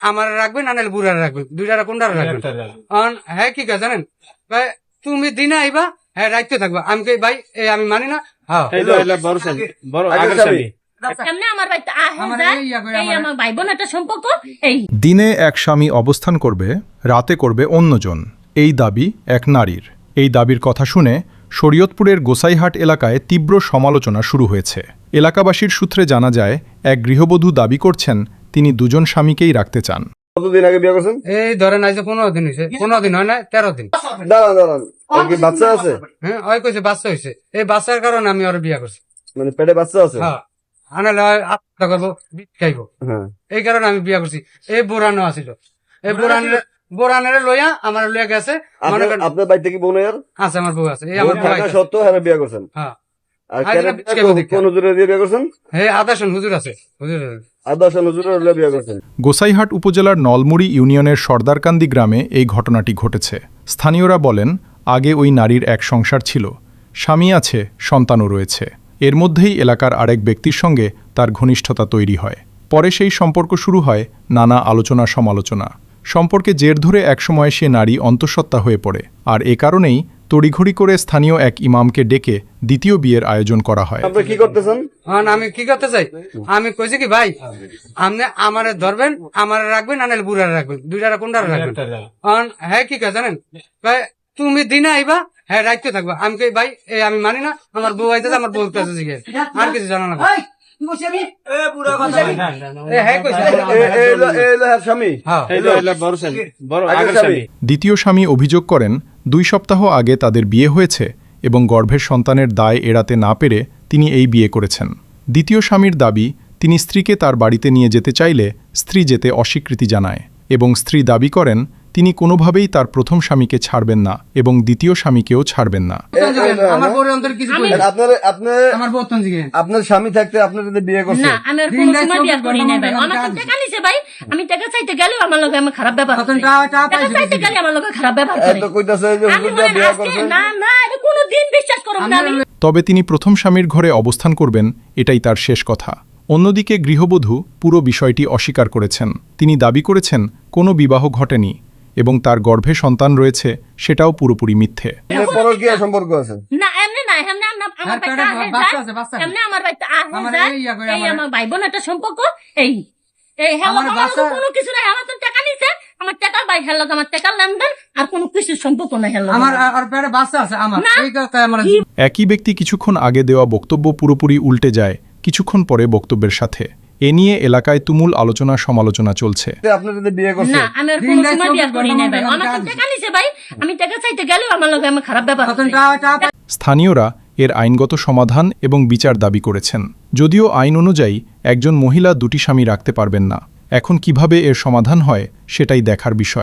আমার রাখবেন না নাহলে বুড়ার রাখবেন, দুইটারা কোনটার রাখবেন। হ্যাঁ কি কা জানেন ভাই, তুমি দিনে আইবা, হ্যাঁ রাখতে থাকবা। আমি কই ভাই আমি মানি না। হ্যাঁ দিনে এক স্বামী অবস্থান করবে, রাতে করবে অন্যজন, এই দাবি এক নারীর। এই দাবির কথা শুনে শরীয়তপুরের গোসাইহাট এলাকায় তীব্র সমালোচনা শুরু হয়েছে। এলাকাবাসীর সূত্রে জানা যায়, এক গৃহবধূ দাবি করছেন তিনি দুজন স্বামীকেই রাখতে চান। কতদিন আগে বিয়ে করছেন? এই ধরেন আজ 15 দিন হয়েছে। 15 দিন হয় না, 13 দিন। দাঁড়ান, ওর কি বাচ্চা আছে? হ্যাঁ ওই কইছে বাচ্চা হয়েছে, এই বাচ্চার কারণে আমি ওর বিয়া করছি। মানে পেটে বাচ্চা আছে? হ্যাঁ আনালে আত্মহত্যা করবো, বিষ খাইবো, এই কারণে আমি বিয়া করছি। এই বোরানো আছিল, এই বোরানের লইয়া আমার লইয়া গেছে। আপনার বাড়িতে কি বোন আছে? আমার বউ আছে। এই আমার বউ আছে। সত্য হ্যাঁ বিয়ে করছেন? হ্যাঁ। আর কোন হুজুরে দিয়ে বিয়ে করছেন? হ্যাঁ আদাসন হুজুর আছে, হুজুর আদাসন হুজুরে বিয়ে করছেন। গোসাইহাট উপজেলার নলমুড়ি ইউনিয়নের সর্দারকান্দি গ্রামে এই ঘটনাটি ঘটেছে। স্থানীয়রা বলেন, আগে ওই নারীর এক সংসার ছিল, স্বামী আছে, সন্তানও রয়েছে। এর মধ্যেই এলাকার আরেক ব্যক্তির সঙ্গে তার ঘনিষ্ঠতা তৈরি হয়। পরে সেই সম্পর্ক শুরু হয় নানা আলোচনা সমালোচনা। সম্পর্কে জের ধরে একসময় সে নারী অন্তঃসত্ত্বা হয়ে পড়ে, আর এ কারণেই তড়িঘড়ি করে স্থানীয় এক ইমামকে ডেকে দ্বিতীয় বিয়ের আয়োজন করা হয়। আপনি কি করতেছেন? আমি কি করতে চাই, আমি কইছি কি ভাই, আপনি আমারে ধরবেন, আমারে রাখবেন না নাহলে বুড়ারে রাখবেন, দুইটারা কোনটার রাখবেন। হ্যাঁ কি কা জানেন ভাই, তুমি দিনে আইবা, হ্যাঁ রাখতে থাকবা। আমি কই ভাই আমি মানি না। আমার বউ আইতে, আমার বউ কাছে জিজ্ঞেস, আর কিছু জানা না। দ্বিতীয় স্বামী অভিযোগ করেন, 2 সপ্তাহ আগে তাদের বিয়ে হয়েছে এবং গর্ভের সন্তানের দায় এড়াতে না পেরে তিনি এই বিয়ে করেছেন। দ্বিতীয় স্বামীর দাবি, তিনি স্ত্রীকে তার বাড়িতে নিয়ে যেতে চাইলে স্ত্রী যেতে অস্বীকৃতি জানায় এবং স্ত্রী দাবি করেন তিনি কোনোভাবেই তার প্রথম স্বামীকে ছাড়বেন না এবং দ্বিতীয় স্বামীকেও ছাড়বেন না। আপনার স্বামী থাকতে আপনার যদি বিয়ে করছেন? না, আমি কোনো সময় বিয়ে করি নাই ভাই। আমার তো টাকা নিছে ভাই, আমি টাকা চাইতে গেলে আমার লগে আমি খারাপ ব্যবহার করি। টাকা চাইতে গেলে আমার লগে খারাপ ব্যবহার করে। এত কইতাছে যে হুজুরটা বিয়ে করছেন। না না, এটা কোনোদিন বিশ্বাস করব না আমি। তবে তিনি প্রথম স্বামীর ঘরে অবস্থান করবেন, এটাই তার শেষ কথা। অন্যদিকে গৃহবধূ পুরো বিষয়টি অস্বীকার করেছেন। তিনি দাবি করেছেন কোনো বিবাহ ঘটেনি এবং তার গর্ভে সন্তান রয়েছে, সেটাও পুরোপুরি মিথ্যে। পরকীয়া সম্পর্ক আছে? না এমনি না, এমনি আমার বাচ্চা আছে, বাচ্চা এমনি আমার বাচ্চা এই আমার ভাই বোন একটা সম্পর্ক। এই এই আমার কোনো কিছু নাই। আমার তো টাকা নিছে, আমার টাকা ভাই হেলো, আমার টাকা লেনদেন, আর কোনো কিছু সম্পর্ক নাই হেলো। আমার আর পেটে বাচ্চা আছে আমার, এই কথা আমার। একই ব্যক্তি কিছুক্ষণ আগে দেওয়া বক্তব্য পুরোপুরি উল্টে যায় কিছুক্ষণ পরে বক্তব্যের সাথে। এ নিয়ে এলাকায় তুমুল আলোচনা সমালোচনা চলছে। আপনার যদি বিয়ে করছেন? না, আমি কোনো সময় বিয়ে করি নাই ভাই। আমার তো টাকা নিছে ভাই, আমি টাকা চাইতে গেলে আমার লগে আমি খারাপ ব্যবহার করি। স্থানীয়রা এর আইনগত সমাধান এবং বিচার দাবি করেছেন। যদিও আইন অনুযায়ী একজন মহিলা 2টি স্বামী রাখতে পারবেন না। এখন কিভাবে এর সমাধান হয় সেটাই দেখার বিষয়।